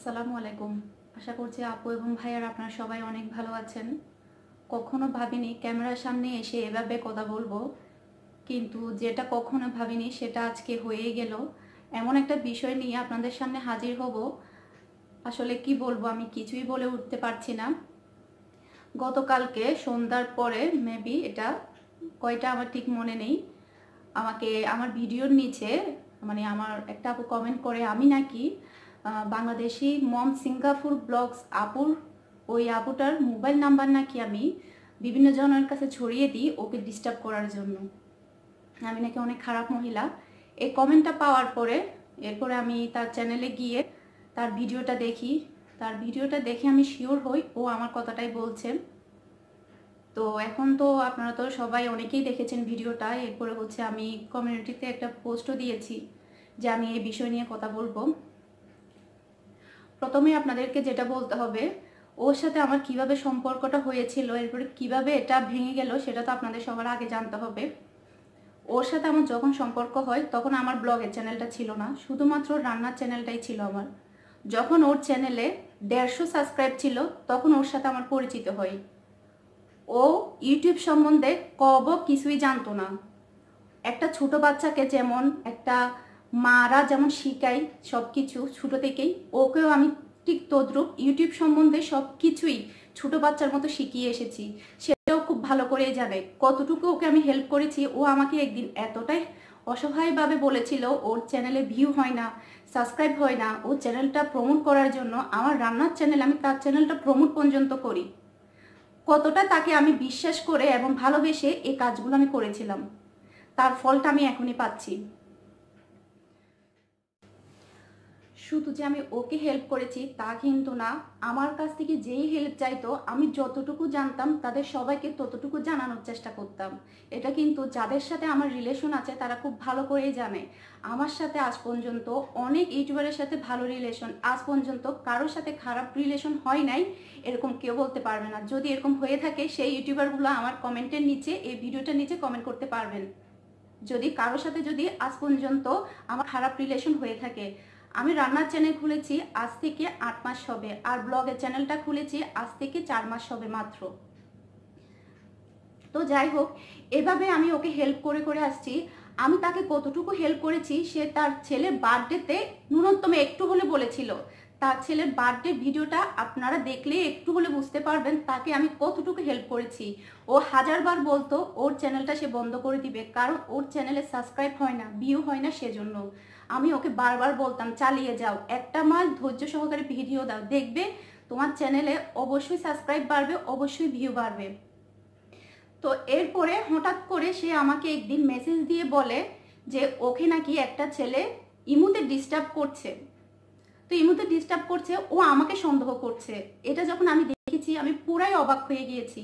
আসসালামু আলাইকুম। আশা করছি আপু এবং ভাইয়ারা আপনারা সবাই অনেক ভালো আছেন। কখনো ভাবিনি ক্যামেরার সামনে এসে এভাবে কথা বলবো, কিন্তু যেটা কখনো ভাবিনি সেটা আজকে হয়েই গেল। এমন একটা বিষয় নিয়ে আপনাদের সামনে হাজির হব, আসলে কি বলবো আমি কিছুই বলে উঠতে পারছি না। গতকালকে সন্ধ্যার পরে মেবি এটা কয়টা আমার ঠিক মনে নেই, আমাকে আমার ভিডিওর নিচে মানে আমার একটা আপু কমেন্ট করে আমি নাকি বাংলাদেশি মম সিঙ্গাপুর ব্লগস আপুর ওই আপুটার মোবাইল নাম্বার নাকি আমি বিভিন্ন জনের কাছে ছড়িয়ে দিই ওকে ডিস্টার্ব করার জন্য, আমি নাকি অনেক খারাপ মহিলা। এই কমেন্টটা পাওয়ার পরে এরপরে আমি তার চ্যানেলে গিয়ে তার ভিডিওটা দেখে আমি শিওর হই ও আমার কথাটাই বলছেন। তো এখন তো আপনারা তো সবাই অনেকেই দেখেছেন ভিডিওটা। এরপরে হচ্ছে আমি কমিউনিটিতে একটা পোস্টও দিয়েছি যে আমি এই বিষয় নিয়ে কথা বলবো। প্রথমে আপনাদেরকে যেটা বলতে হবে, ওর সাথে আমার কিভাবে সম্পর্কটা হয়েছিল, এরপরে কিভাবে এটা ভেঙে গেল সেটা তো আপনাদের সবার আগে জানতে হবে। ওর সাথে আমার যখন সম্পর্ক হয় তখন আমার ব্লগের চ্যানেলটা ছিল না, শুধুমাত্র রান্নার চ্যানেলটাই ছিল আমার। যখন ওর চ্যানেলে 150 সাবস্ক্রাইব ছিল তখন ওর সাথে আমার পরিচিত হয়। ও ইউটিউব সম্বন্ধে কিছুই জানতো না। একটা ছোট বাচ্চাকে যেমন একটা মারা যেমন শিখায় সব কিছু ছোটো থেকেই, ওকেও আমি ঠিক তদ্রূপ ইউটিউব সম্বন্ধে সব কিছুই ছোটো বাচ্চার মতো শিখিয়ে এসেছি। সেটাও খুব ভালো করেই জানে। কতটুকু ওকে আমি হেল্প করেছি, ও আমাকে একদিন এতটাই অসহায়ভাবে বলেছিল ওর চ্যানেলে ভিউ হয় না, সাবস্ক্রাইব হয় না, ওর চ্যানেলটা প্রমোট করার জন্য আমার রান্নার চ্যানেল আমি তার চ্যানেলটা প্রমোট পর্যন্ত করি। কতটা তাকে আমি বিশ্বাস করে এবং ভালোবেসে এই কাজগুলো আমি করেছিলাম, তার ফলটা আমি এখনই পাচ্ছি। শুধু যে আমি ওকে হেল্প করেছি তা কিন্তু না, আমার কাছ থেকে যেই হেল্প চাইতো আমি যতটুকু জানতাম তাদের সবাইকে ততটুকু জানানোর চেষ্টা করতাম। এটা কিন্তু যাদের সাথে আমার রিলেশন আছে তারা খুব ভালো করেই জানে। আমার সাথে আজ পর্যন্ত অনেক ইউটিউবারের সাথে ভালো রিলেশন, আজ পর্যন্ত কারোর সাথে খারাপ রিলেশন হয় নাই এরকম কেউ বলতে পারবে না। যদি এরকম হয়ে থাকে সেই ইউটিউবারগুলো আমার কমেন্টের নিচে এই ভিডিওটার নিচে কমেন্ট করতে পারবেন। যদি কারোর সাথে যদি আজ পর্যন্ত আমার খারাপ রিলেশন হয়ে থাকে। আমি রান্নার চ্যানেল খুলেছি আজ থেকে 8 মাস হবে, আর ব্লগের চ্যানেলটা খুলেছি আজ থেকে 4 মাস হবে মাত্র। তো যাই হোক, এভাবে আমি ওকে হেল্প করে করে আসছি। আমি তাকে কতটুকু হেল্প করেছি সে তার ছেলের বার্থডেতে ন্যূনতম একটু হলে বলেছিল। তার ছেলের বার্থডে ভিডিওটা আপনারা দেখলে একটু হলে বুঝতে পারবেন তাকে আমি কতটুকু হেল্প করেছি। ও হাজারবার বলতো ওর চ্যানেলটা সে বন্ধ করে দিবে, কারণ ওর চ্যানেলে সাবস্ক্রাইব হয় না, ভিউ হয় না, সেজন্য আমি ওকে বারবার বলতাম চালিয়ে যাও, একটা মাস ধৈর্য সহকারে ভিডিও দাও, দেখবে তোমার চ্যানেলে অবশ্যই সাবস্ক্রাইব বাড়বে, অবশ্যই ভিউ বাড়বে। তো এরপরে হঠাৎ করে সে আমাকে একদিন মেসেজ দিয়ে বলে যে ওকে নাকি একটা ছেলে ইমুতে ডিস্টার্ব করছে। তো ইমুতে ডিস্টার্ব করছে, ও আমাকে সন্দেহ করছে। এটা যখন আমি দেখেছি আমি পুরাই অবাক হয়ে গিয়েছি,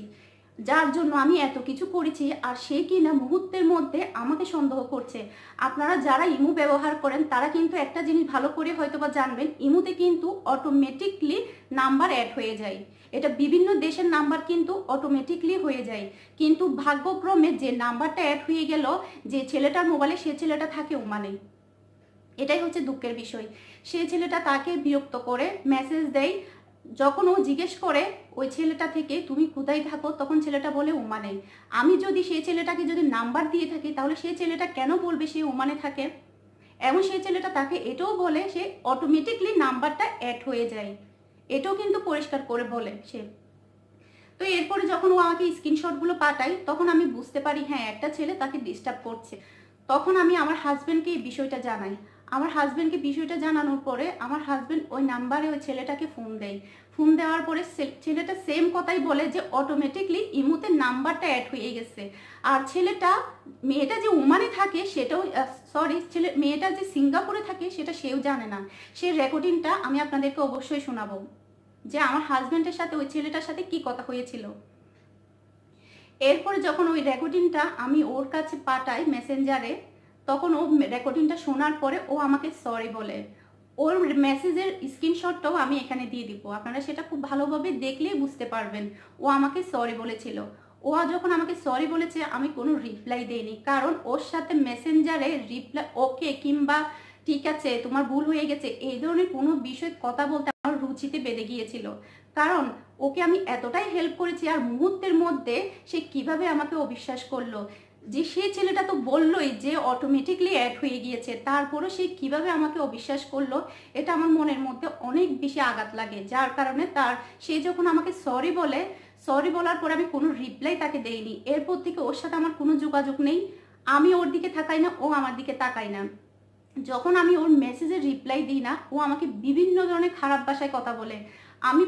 যার জন্য আমি এত কিছু করেছি আর সে কিনা মুহূর্তের মধ্যে আমাকে সন্দেহ করছে। আপনারা যারা ইমু ব্যবহার করেন তারা কিন্তু একটা জিনিস ভালো করে হয়তোবা জানবেন, ইমুতে কিন্তু অটোমেটিকলি নাম্বার অ্যাড হয়ে যায়। এটা বিভিন্ন দেশের নাম্বার কিন্তু অটোমেটিকলি হয়ে যায়, কিন্তু ভাগ্যক্রমে যে নাম্বারটা অ্যাড হয়ে গেল যে ছেলেটার মোবাইলে সে ছেলেটা থাকে ওমানে। এটাই হচ্ছে দুঃখের বিষয়। সেই ছেলেটা তাকে বিরক্ত করে মেসেজ দেয়। যখন ও জিজ্ঞেস করে ওই ছেলেটা থেকে তুমি কোথায় থাকো, তখন ছেলেটা বলে ওমানে। আমি যদি সেই ছেলেটাকে যদি নাম্বার দিয়ে থাকি তাহলে সেই ছেলেটা কেন বলবে সে ওমানে থাকে? এবং সেই ছেলেটা তাকে এটাও বলে সে অটোমেটিকলি নাম্বারটা অ্যাড হয়ে যায়, এটাও কিন্তু পরিষ্কার করে বলে সে। তো এরপরে যখন ও আমাকে স্ক্রিনশটগুলো পাঠায় তখন আমি বুঝতে পারি হ্যাঁ একটা ছেলে তাকে ডিস্টার্ব করছে। তখন আমি আমার হাজব্যান্ডকে এই বিষয়টা জানাই। আমার হাজব্যান্ডকে বিষয়টা জানানোর পরে আমার হাজব্যান্ড ওই নাম্বারে ওই ছেলেটাকে ফোন দেয়। ফোন দেওয়ার পরে ছেলেটা সেম কথাই বলে যে অটোমেটিকলি ইমুতে নাম্বারটা অ্যাড হয়ে গেছে। আর মেয়েটা যে ওমানে থাকে সেটাও মেয়েটা যে সিঙ্গাপুরে থাকে সেটা সেও জানে না। সেই রেকর্ডিংটা আমি আপনাদেরকে অবশ্যই শোনাবো যে আমার হাজব্যান্ডের সাথে ওই ছেলেটার সাথে কি কথা হয়েছিল। এরপরে যখন ওই রেকর্ডিংটা আমি ওর কাছে পাঠাই মেসেঞ্জারে, তখন ও রেকর্ডিংটা শোনার পরে ও আমাকে সরি বলে। ওর মেসেজের স্ক্রিনশটটাও আমি এখানে দিয়ে দিব, আপনারা সেটা খুব ভালোভাবে দেখলেই বুঝতে পারবেন ও আমাকে সরি বলেছিল। ও যখন আমাকে সরি বলেছে আমি কোনো রিপ্লাই দেইনি, কারণ ওর সাথে মেসেঞ্জারে রিপ্লাই ওকে কিংবা ঠিক আছে তোমার ভুল হয়ে গেছে, এই ধরনের কোনো বিষয়ে কথা বলতে আমার রুচিতে বেঁধে গিয়েছিল। কারণ ওকে আমি এতটাই হেল্প করেছি, আর মুহূর্তের মধ্যে সে কিভাবে আমাকে অবিশ্বাস করলো। যে সেই ছেলেটা তো বললোই যে অটোমেটিকলি অ্যাড হয়ে গিয়েছে, তারপরও সে কিভাবে আমাকে অবিশ্বাস করলো, এটা আমার মনের মধ্যে অনেক বেশি আঘাত লাগে। যার কারণে সে যখন আমাকে সরি বলে, সরি বলার পর আমি কোনো রিপ্লাই তাকে দেইনি। এরপর থেকে ওর সাথে আমার কোনো যোগাযোগ নেই, আমি ওর দিকে তাকাই না, ও আমার দিকে তাকাই না। যখন আমি ওর মেসেজের রিপ্লাই দিই না, ও আমাকে বিভিন্ন ধরনের খারাপ ভাষায় কথা বলে। আমি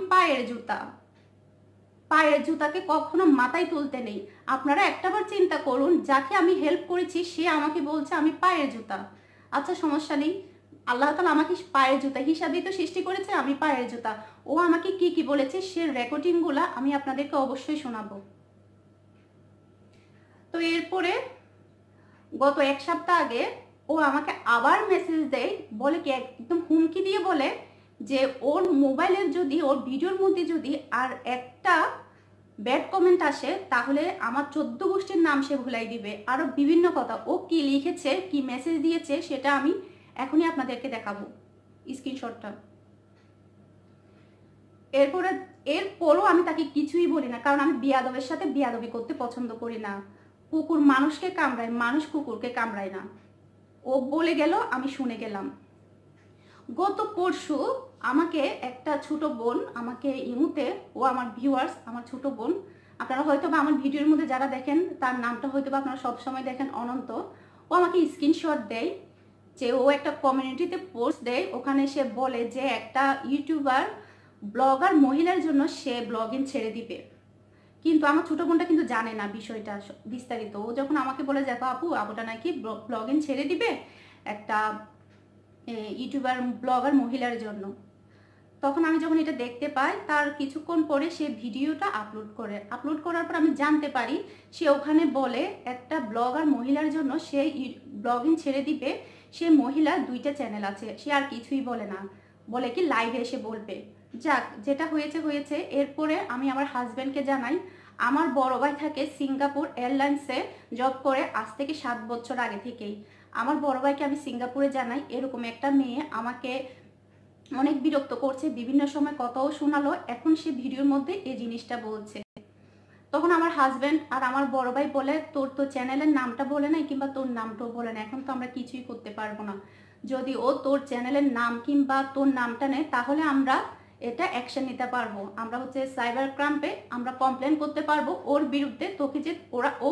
পায়ের জুতাকে কখনো মাথায় তুলতে নেই। আপনারা একটাবার চিন্তা করুন, যাকে আমি হেল্প করেছি সে আমাকে বলছে আমি পায়ের জুতা। আচ্ছা সমস্যা নেই, আল্লাহ তাআলা আমাকে পায়ের জুতা হিসাবেই তো সৃষ্টি করেছে, আমি পায়ের জুতা। ও আমাকে কি কি বলেছে সে রেকর্ডিংগুলো আমি আপনাদেরকে অবশ্যই শোনাবো। তো এরপরে গত এক সপ্তাহ আগে ও আমাকে আবার মেসেজ দেয়, বলে কি একদম হুমকি দিয়ে বলে যে ওর মোবাইলের যদি, ওর ভিডিওর মধ্যে যদি আর একটা ব্যাড কমেন্ট আসে তাহলে আমার 14 গোষ্ঠীর নাম সে ভুলাই দিবে। আরো বিভিন্ন কথা ও কি লিখেছে, কি মেসেজ দিয়েছে সেটা আমি এখনই আপনাদেরকে দেখাবো স্ক্রিনশটটা। এরপরও আমি তাকে কিছুই বলি না, কারণ আমি বিয়াদবের সাথে বিয়াদবি করতে পছন্দ করি না। কুকুর মানুষকে কামড়ায়, মানুষ কুকুরকে কামড়ায় না। ও বলে গেল, আমি শুনে গেলাম। গত পরশু আমাকে একটা ছোট বোন আমাকে ইমুতে, ও আমার ভিউয়ার্স, আমার ছোট বোন, আপনারা হয়তো বা আমার ভিডিওর মধ্যে যারা দেখেন তার নামটা হয়তো বা আপনারা সবসময় দেখেন, অনন্ত। ও আমাকে স্ক্রিনশট দেয় যে ও একটা কমিউনিটিতে পোস্ট দেয়, ওখানে সে বলে যে একটা ইউটিউবার ব্লগার মহিলার জন্য সে ব্লগিং ছেড়ে দিবে। কিন্তু আমার ছোট বোনটা কিন্তু জানে না বিষয়টা বিস্তারিত। ও যখন আমাকে বলে দেখো আপু, আপুটা নাকি ব্লগিং ছেড়ে দিবে একটা ইউটিউবার ব্লগার মহিলার জন্য, তখন আমি যখন এটা দেখতে পাই তার কিছুক্ষণ পরে সে ভিডিওটা আপলোড করার পর আমি জানতে পারি সে ওখানে বলে একটা ব্লগার মহিলার জন্য সে ব্লগিং ছেড়ে দিবে। সে মহিলার 2টা চ্যানেল আছে, সে আর কিছুই বলে না, বলে কি লাইভে এসে বলবে। যাক, যেটা হয়েছে হয়েছে। এরপরে আমি আমার হাজব্যান্ডকে জানাই। আমার বড় ভাই থাকে সিঙ্গাপুর এয়ারলাইন্সে জব করে আজ থেকে 7 বছর আগে থেকেই। আমার বড় ভাইকে আমি সিঙ্গাপুরে জানাই এরকম একটা মেয়ে আমাকে অনেক বিরক্ত করছে, বিভিন্ন সময় কথাও শোনালো, এখন সে ভিডিওর মধ্যে এই জিনিসটা বলছে। তখন আমার হাজব্যান্ড আর আমার বড় ভাই বলে তোর তো চ্যানেলের নামটা বলে নাই, কিংবা তোর নামটাও বলে না, এখন তো আমরা কিছুই করতে পারবো না। যদি ও তোর চ্যানেলের নাম কিংবা তোর নামটা নেয় তাহলে আমরা এটা অ্যাকশন নিতে পারবো, আমরা হচ্ছে সাইবার ক্রাইমে আমরা কমপ্লেন করতে পারবো ওর বিরুদ্ধে, তোকে যে ও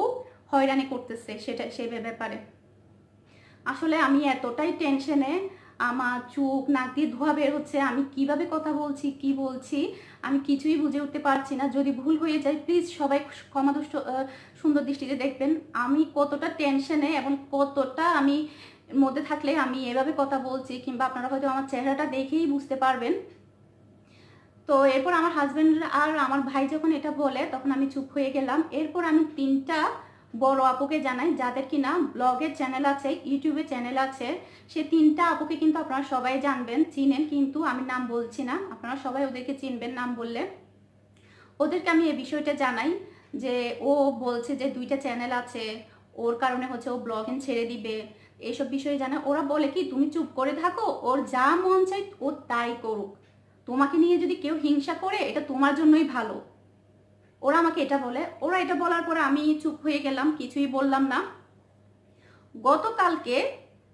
হয়রানি করতেছে সেটা সে ব্যাপারে। আসলে আমি এতটাই টেনশনে, আমার চোখ নাক দিয়ে ধোয়া বের হচ্ছে, আমি কিভাবে কথা বলছি কি বলছি আমি কিছুই বুঝে উঠতে পারছি না। যদি ভুল হয়ে যায় প্লিজ সবাই ক্ষমাদুষ্ট সুন্দর দৃষ্টিতে দেখবেন। আমি কতটা টেনশনে এবং কতটা আমি মধ্যে থাকলে আমি এভাবে কথা বলছি, কিংবা আপনারা হয়তো আমার চেহারাটা দেখেই বুঝতে পারবেন। তো এরপর আমার হাজব্যান্ড আর আমার ভাই যখন এটা বলে তখন আমি চুপ হয়ে গেলাম। এরপর আমি 3টা বড় আপুকে জানাই যাদের কিনা ব্লগের চ্যানেল আছে, ইউটিউবে চ্যানেল আছে। সে 3টা আপুকে কিন্তু আপনারা সবাই জানবেন, চিনেন, কিন্তু আমি নাম বলছি না, আপনারা সবাই ওদেরকে চিনবেন নাম বললে। ওদেরকে আমি এই বিষয়টা জানাই যে ও বলছে যে 2টা চ্যানেল আছে, ওর কারণে হচ্ছে ও ব্লগিং ছেড়ে দিবে, এইসব বিষয়ে জানায়। ওরা বলে কি তুমি চুপ করে থাকো, ওর যা মন চাই ও তাই করুক, তোমাকে নিয়ে যদি কেউ হিংসা করে এটা তোমার জন্যই ভালো। ওরা আমাকে এটা বলে। ওরা এটা বলার পরে আমি চুপ হয়ে গেলাম, কিছুই বললাম না। গতকালকে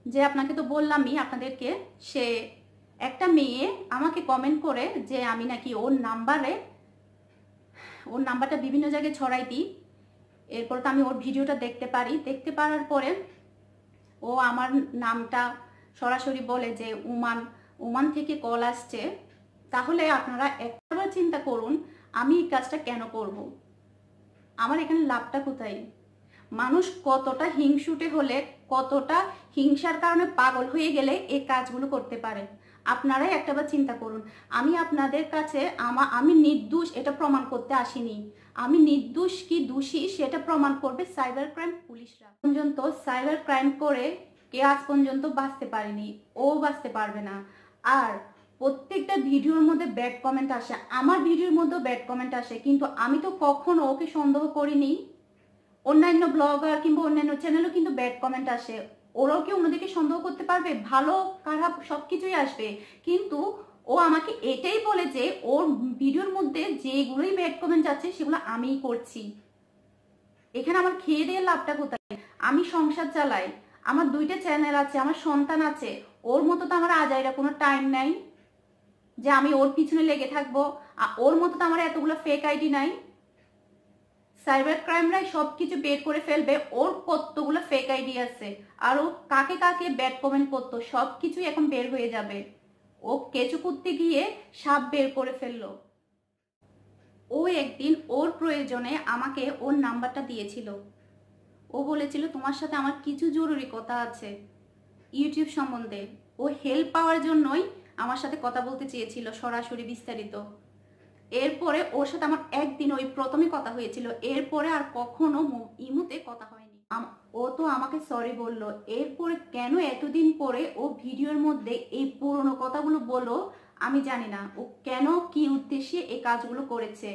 যে আপনাকে তো বললামই আপনাদেরকে, সে একটা মেয়ে আমাকে কমেন্ট করে যে আমি নাকি ওর নাম্বারটা বিভিন্ন জায়গায় ছড়াই দিই। এরপর তো আমি ওর ভিডিওটা দেখতে পারার পরে ও আমার নামটা সরাসরি বলে যে ওমান থেকে কল আসছে। তাহলে আপনারা একবার চিন্তা করুন আমি এই কাজটা কেন করব, আমার এখানে লাভটা কোথায়? মানুষ কতটা হিংসুটে হলে, কতটা হিংসার কারণে পাগল হয়ে গেলে এই কাজগুলো করতে পারে, আপনারাই একটাবার চিন্তা করুন। আমি আপনাদের কাছে আমি নির্দোষ এটা প্রমাণ করতে আসিনি, আমি নির্দোষ কি দোষী সেটা প্রমাণ করবে সাইবার ক্রাইম পুলিশরা। পর্যন্ত সাইবার ক্রাইম করে কে আজ পর্যন্ত বাঁচতে পারেনি, ও বাঁচতে পারবে না। আর প্রত্যেকটা ভিডিওর মধ্যে ব্যাড কমেন্ট আসে, আমার ভিডিওর মধ্যেও ব্যাড কমেন্ট আসে, কিন্তু আমি তো কখনো ওকে সন্দেহ করিনি, অন্যান্য ব্লগার কিংবা অন্যান্য চ্যানেলও কিন্তু ব্যাড কমেন্ট আসে, ওরাও কি অন্যদিকে সন্দেহ করতে পারবে? ভালো খারাপ সবকিছুই আসবে, কিন্তু ও আমাকে এটাই বলে যে ওর ভিডিওর মধ্যে যেগুলোই ব্যাড কমেন্ট যাচ্ছে সেগুলো আমিই করছি। এখানে আমার খেয়ে দিয়ে লাভটা কোথায়? আমি সংসার চালাই, আমার 2টা চ্যানেল আছে, আমার সন্তান আছে, ওর মতো তো আমার আজাইরা কোনো টাইম নাই যে আমি ওর পিছনে লেগে থাকবো। ওর মতো তো আমার এতগুলো ফেক আইডি নাই। সাইবার ক্রাইমরাই সবকিছু বের করে ফেলবে, ওর কতগুলো ফেক আইডি আছে, আর ও কাকে কাকে ব্যাড কমেন্ট করতো সবকিছুই এখন বের হয়ে যাবে। ও কেঁচু করতে গিয়ে সাপ বের করে ফেললো। ও একদিন ওর প্রয়োজনে আমাকে ওর নাম্বারটা দিয়েছিল। ও বলেছিল তোমার সাথে আমার কিছু জরুরি কথা আছে ইউটিউব সম্বন্ধে। ও হেল্প পাওয়ার জন্যই আমার সাথে কথা বলতে চেয়েছিল সরাসরি বিস্তারিত। এরপরে ওর সাথে আমার একদিন ওই প্রথমে কথা হয়েছিল, এরপরে আর কখনো ইমুতে কথা হয়নি। ও তো আমাকে সরি বলল, এরপরে কেন এতদিন পরে ও ভিডিওর মধ্যে এই পুরনো কথাগুলো বললো আমি জানি না। ও কেন কি উদ্দেশ্যে এই কাজগুলো করেছে,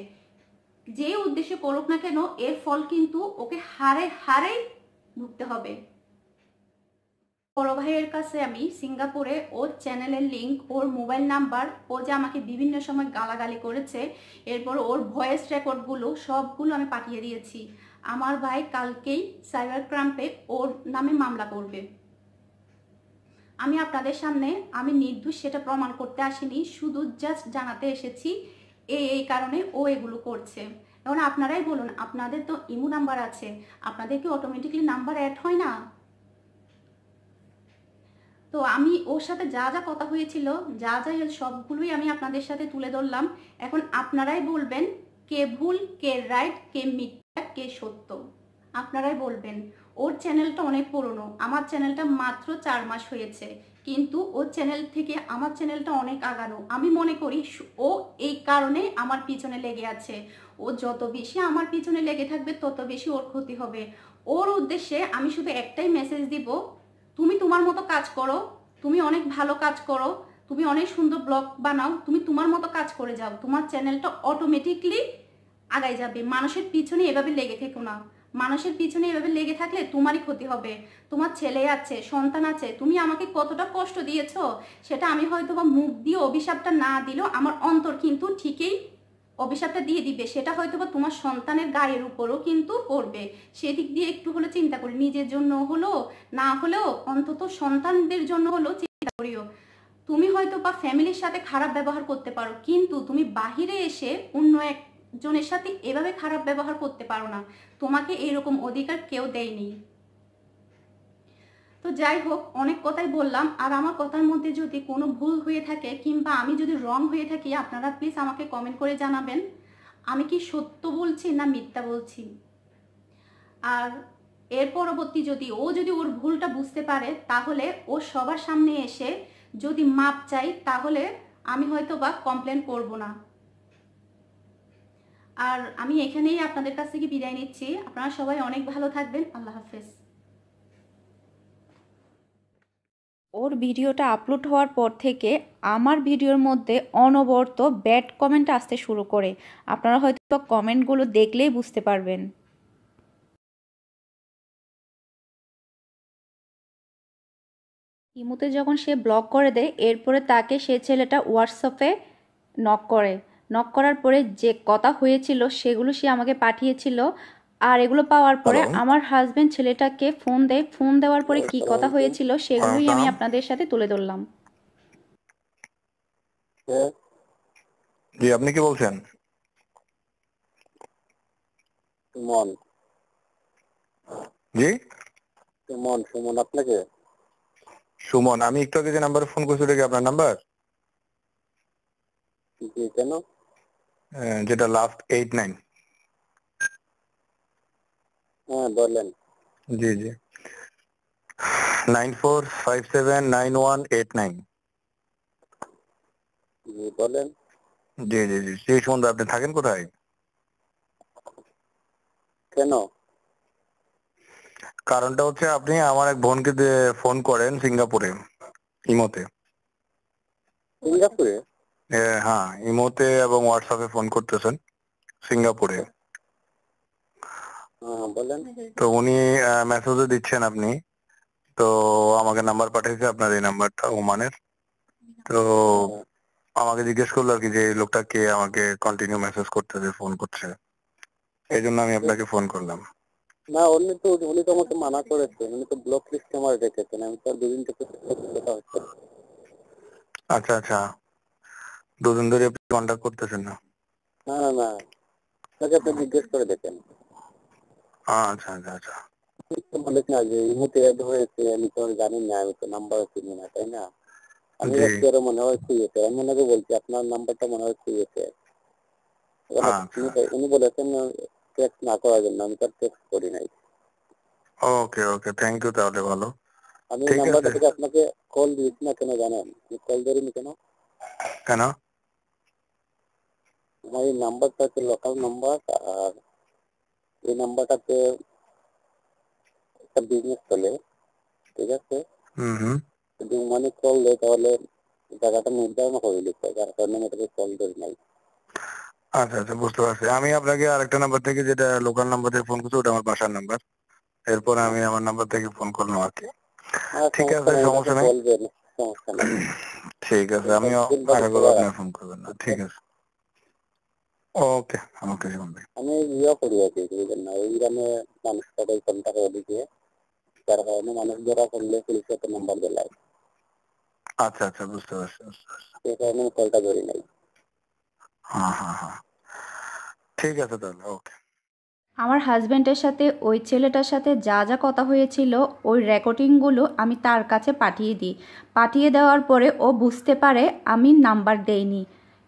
যে উদ্দেশ্যে করুক না কেন এর ফল কিন্তু ওকে হারে হারে ভুগতে হবে। বড় ভাইয়ের কাছে আমি সিঙ্গাপুরে ওর চ্যানেলের লিংক, ওর মোবাইল নাম্বার, ও যে আমাকে বিভিন্ন সময় গালাগালি করেছে, এরপর ওর ভয়েস রেকর্ডগুলো সবগুলো আমি পাঠিয়ে দিয়েছি। আমার ভাই কালকেই সাইবার ক্রাইমে ওর নামে মামলা করবে। আমি আপনাদের সামনে আমি নির্দোষ সেটা প্রমাণ করতে আসিনি, শুধু জাস্ট জানাতে এসেছি এই কারণে ও এগুলো করছে। এখন আপনারাই বলুন, আপনাদের তো ইমো নাম্বার আছে, আপনাদের কি অটোমেটিকলি নাম্বার অ্যাড হয় না? তো আমি ওর সাথে যা যা কথা হয়েছিল, যা যা সবগুলোই আমি আপনাদের সাথে তুলে ধরলাম। এখন আপনারাই বলবেন কে ভুল, কে রাইট, কে মিথ্যা, কে সত্য, আপনারাই বলবেন। ওর চ্যানেলটা অনেক পুরনো, আমার চ্যানেলটা মাত্র 4 মাস হয়েছে, কিন্তু ওর চ্যানেল থেকে আমার চ্যানেলটা অনেক আগানো। আমি মনে করি ও এই কারণে আমার পিছনে লেগে আছে। ও যত বেশি আমার পিছনে লেগে থাকবে তত বেশি ওর ক্ষতি হবে। ওর উদ্দেশ্যে আমি শুধু একটাই মেসেজ দিব, তুমি তোমার মতো কাজ করো, তুমি অনেক ভালো কাজ করো, তুমি অনেক সুন্দর ব্লগ বানাও, তুমি তোমার মতো কাজ করে যাও, তোমার চ্যানেলটা অটোমেটিকলি আগায় যাবে। মানুষের পিছনে এভাবে লেগে থেকো না, মানুষের পিছনে এভাবে লেগে থাকলে তোমারই ক্ষতি হবে। তোমার ছেলে আছে, সন্তান আছে, তুমি আমাকে কতটা কষ্ট দিয়েছো সেটা আমি হয়তো বা মুখ দিয়ে অভিশাপটা না দিলেও আমার অন্তর কিন্তু ঠিকই অভিশাপটা দিয়ে দিবে। সেটা হয়তো বা তোমার সন্তানের গায়ের উপরও কিন্তু পড়বে। সেদিক দিয়ে একটু হলে চিন্তা করি, নিজের জন্য হলো না হলেও অন্তত সন্তানদের জন্য হলো চিন্তা করিও। তুমি হয়তো বা ফ্যামিলির সাথে খারাপ ব্যবহার করতে পারো, কিন্তু তুমি বাহিরে এসে অন্য একজনের সাথে এভাবে খারাপ ব্যবহার করতে পারো না, তোমাকে এরকম অধিকার কেউ দেয়নি। তো যাই হোক, অনেক কথাই বললাম, আর আমার কথার মধ্যে যদি কোনো ভুল হয়ে থাকে কিংবা আমি যদি রং হয়ে থাকি, আপনারা প্লিজ আমাকে কমেন্ট করে জানাবেন আমি কি সত্য বলছি না মিথ্যা বলছি। আর এর পরবর্তী যদি ওর ভুলটা বুঝতে পারে, তাহলে ও সবার সামনে এসে যদি মাপ চাই, তাহলে আমি হয়তো বা কমপ্লেন করব না। আর আমি এখানেই আপনাদের কাছ থেকে বিদায় নিচ্ছি। আপনারা সবাই অনেক ভালো থাকবেন। আল্লাহ হাফেজ। ওর ভিডিওটা আপলোড হওয়ার পর থেকে আমার ভিডিওর মধ্যে অনবরত ব্যাড কমেন্ট আসতে শুরু করে। আপনারা হয়তো কমেন্টগুলো দেখলেই বুঝতে পারবেন। ইমুতে যখন সে ব্লক করে দেয়, এরপরে তাকে সে ছেলেটা হোয়াটসঅ্যাপে নক করে। নক করার পরে যে কথা হয়েছিল সেগুলো সে আমাকে পাঠিয়েছিল। আর এগুলো পাওয়ার পরে হ্যালো। আমার হাজবেন্ড ছেলেটাকে ফোন দেয়। ফোন দেওয়ার পরে কি কথা হয়েছিল সেগুলোই আমি আপনাদের সাথে তুলে ধরলাম। জি, আপনি কি বলছেন? সুমন। জি, সুমন আপনাকে? সুমন। আমি একটু আগে যে নাম্বারে ফোন করছি ওটা কি আপনার নাম্বার? জি, কেন? যেটা লাস্ট 89। হ্যাঁ, বলেন। জি জি, 94579189। জি, বলেন। জি জি জি, সেই সুমন, আপনি থাকেন কোথায়? কেন? কারণটা হচ্ছে আপনি আমার এক বোনকে ফোন করেন সিঙ্গাপুরে, ইমোতে। সিঙ্গাপুরে? হ্যাঁ, ইমোতে এবং হোয়াটসঅ্যাপে ফোন করতেছেন সিঙ্গাপুরে। হ্যাঁ বলেন। তো উনি মেসেজও দিচ্ছেন আপনি, তো আমাকে নাম্বার পাঠিয়েছে আপনার এই নাম্বারটা ওমানের। তো আমাকে জিজ্ঞেস করলো আর কি যে এই লোকটা কে, আমাকে কন্টিনিউ মেসেজ করতেছে, ফোন করছে, এই জন্য আমি আপনাকে ফোন করলাম। না উনি তো আমাকে মানা করেছেন, উনি তো ব্লক লিস্টে আমার রেখেছেন, আমি তো দুদিন থেকে কথা হচ্ছে। আচ্ছা আচ্ছা, দুদিন ধরে আপনি কন্ট্যাক্ট করতেছেন না? না না না, তাকে আপনি জিজ্ঞেস করে দেখেন। আচ্ছা আচ্ছা আচ্ছা, বলেন না যে ইমুতে অ্যাড হয়েছে, আমি তো জানি না, আমি তো নাম্বার চিনি না, তাই না? আমি জি ভাবছি আরো মনে হয় খুঁজেছে, আমি ওনাকে বলছি আপনার নাম্বারটা মনে হয় খুঁজেছে। আচ্ছা, উনি বলেছেন টেক্সট না করার জন্য, আমি তার টেক্সট করি নাই। ওকে ওকে, থ্যাংক ইউ, তাহলে ভালো। আমি ঠিক নাম্বারটা আছে। থেকে আপনাকে কল দিয়েছি না, কেন জানেন? কল ধরিনি কেন? কেন? আমার এই নাম্বারটা হচ্ছে লোকাল নাম্বার, আর এই নাম্বারটাতে একটা বিজনেস চলে, ঠিক আছে? হুম, যদি মানে কল দেয় তাহলে জায়গাটা নির্ধারণ করে দিতে, যার কারণে আমি এটাকে কল ধরি নাই। আচ্ছা আচ্ছা, বুঝতে পারছি। আমি আপনাকে আরেকটা নাম্বার থেকে, যেটা লোকাল নাম্বার থেকে ফোন করছি, ওটা আমার বাসার নাম্বার। এরপর আমি আমার নাম্বার থেকে ফোন করলাম আর কি। ঠিক সমস্যা আছে, নেই, ওনাকে সমস্যা নেই। বলবেন, সমস্যা নেই। ঠিক আছে, আমিও আশা করবো আপনি ফোন করবেন না। ঠিক আছে, ওকে ওকে জীবন ভাই। আমি ইয়ে করি আর কি, বুঝলেন না, ওই গ্রামে মানুষ সবাই কন্ট্যাক্ট ওদিকে, যার কারণে মানুষ ধরা করলে পুলিশের একটা নাম্বার দিলাই, আচ্ছা আচ্ছা, বুঝতে পারছি বুঝতে পারছি। সেই কারণে আমি কলটা ধরি নাই। হ্যাঁ হ্যাঁ হ্যাঁ, ঠিক আছে তাহলে, ওকে। আমার হাজব্যান্ডের সাথে ওই ছেলেটার সাথে যা যা কথা হয়েছিল ওই রেকর্ডিংগুলো আমি তার কাছে পাঠিয়ে দিই। পাঠিয়ে দেওয়ার পরে ও বুঝতে পারে আমি নাম্বার দেইনি।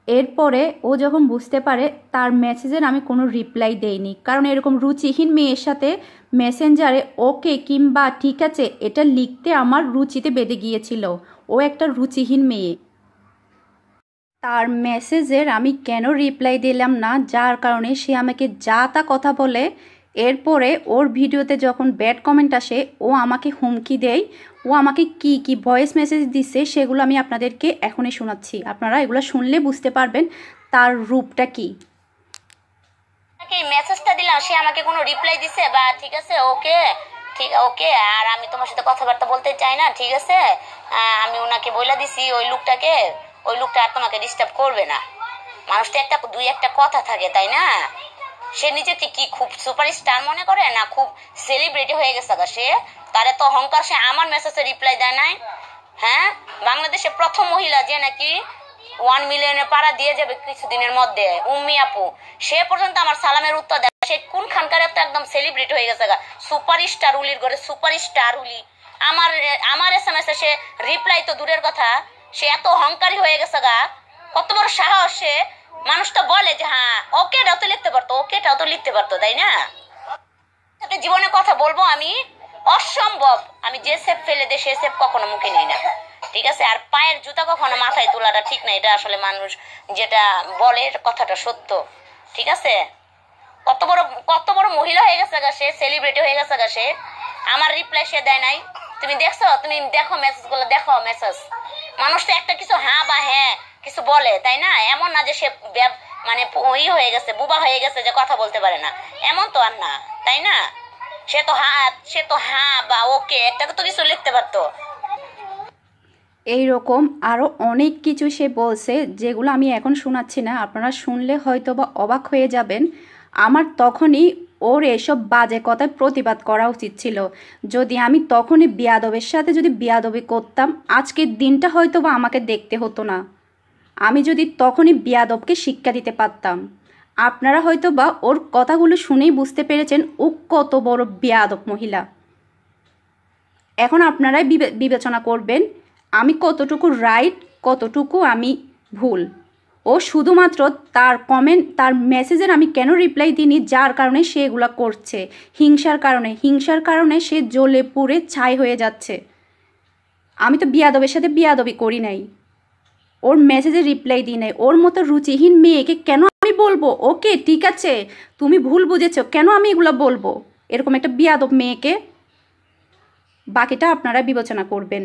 এরপরে ও যখন বুঝতে পারে, তার মেসেজের আমি কোনো রিপ্লাই দেইনি, কারণ এরকম রুচিহীন মেয়ের সাথে মেসেঞ্জারে ওকে কিংবা ঠিক আছে এটা লিখতে আমার রুচিতে বেঁধে গিয়েছিল। ও একটা রুচিহীন মেয়ে। তার মেসেজের আমি কেন রিপ্লাই দিলাম না, যার কারণে সে আমাকে যা তা কথা বলে। এরপরে ওর ভিডিওতে যখন ব্যাড কমেন্ট আসে, ও আমাকে হুমকি দেয়। ও আমাকে কি কি ভয়েস মেসেজ দিচ্ছে সেগুলো আমি আপনাদেরকে এখনই শোনাচ্ছি। আপনারা এগুলো শুনলে বুঝতে পারবেন তার রূপটা কি। মেসেজটা দিলাম, সে আমাকে কোনো রিপ্লাই দিছে বা ঠিক আছে ওকে, ঠিক ওকে, আর আমি তোমার সাথে কথাবার্তা বলতে চাই না, ঠিক আছে? আমি ওনাকে বইলা দিছি ওই লোকটাকে, ওই লোকটা আর তোমাকে ডিস্টার্ব করবে না। মানুষটা একটা দুই একটা কথা থাকে, তাই না? সে নিজেকে কি খুব সুপারস্টার মনে করে না খুব সেলিব্রিটি হয়ে গেছে গা সে? তার এত অহংকার, সে আমার মেসেজে রিপ্লাই দেয় নাই। হ্যাঁ, বাংলাদেশে প্রথম মহিলা যে নাকি 1 মিলিয়নের পাড়া দিয়ে যাবে কিছুদিনের মধ্যে, উম্মি আপু, সে পর্যন্ত আমার সালামের উত্তর দেয়। সে কোনখানকার একটা একদম সেলিব্রিটি হয়ে গেছে গা, সুপারস্টার উলির ঘরে সুপারস্টার উলি। আমার আমার এসএমএস এ সে রিপ্লাই তো দূরের কথা, সে এত অহংকারী হয়ে গেছে গা। কত বড় সাহস সে! মানুষটা বলে যে হ্যাঁ ওকেটাও তো লিখতে পারতো, ওকেটাও তো লিখতে পারতো, তাই না? সাথে জীবনে কথা বলবো আমি, অসম্ভব। আমি যে সেপ ফেলে দেয় সে সেপ কখনো মুখে নিই না, ঠিক আছে? আর পায়ের জুতা কখনো মাথায় তোলাটা ঠিক না, এটা আসলে মানুষ যেটা বলে কথাটা সত্য, ঠিক আছে? কত বড় মহিলা হয়ে গেছে গা সে, সেলিব্রিটি হয়ে গেছে গা সে। আমার রিপ্লাই সে দেয় নাই। তুমি দেখছো? তুমি দেখো মেসেজ গুলো, দেখো মেসেজ। মানুষ তো একটা কিছু হ্যাঁ বা হ্যাঁ কিছু বলে, তাই না? এমন না যে সে মানে ওই হয়ে গেছে, বুবা হয়ে গেছে যে কথা বলতে পারে না, এমন তো আর না, তাই না? সে তো হ্যাঁ বা ওকে একটা তো কিছু লিখতে পারতো। এই রকম আরও অনেক কিছু সে বলছে, যেগুলো আমি এখন শোনাচ্ছি না। আপনারা শুনলে হয়তো বা অবাক হয়ে যাবেন। আমার তখনই ওর এসব বাজে কথায় প্রতিবাদ করা উচিত ছিল। যদি আমি তখনই বিয়াদবের সাথে যদি বিয়াদবি করতাম, আজকের দিনটা হয়তো বা আমাকে দেখতে হতো না। আমি যদি তখনই বিয়াদবকে শিক্ষা দিতে পারতাম। আপনারা হয়তো বা ওর কথাগুলো শুনেই বুঝতে পেরেছেন ও কত বড় বিয়াদব মহিলা। এখন আপনারাই বিবেচনা করবেন আমি কতটুকু রাইট, কতটুকু আমি ভুল। ও শুধুমাত্র তার কমেন্ট, তার মেসেজের আমি কেন রিপ্লাই দিইনি, যার কারণে সে এগুলো করছে। হিংসার কারণে সে জ্বলে পুড়ে ছাই হয়ে যাচ্ছে। আমি তো বিয়াদবের সাথে বিয়াদবি করি নাই, ওর মেসেজে রিপ্লাই দিই নাই। ওর মতো রুচিহীন মেয়েকে কেন আমি বলবো ওকে ঠিক আছে তুমি ভুল বুঝেছো, কেন আমি এগুলো বলবো এরকম একটা বিয়াদব মেয়েকে? বাকিটা আপনারা বিবেচনা করবেন।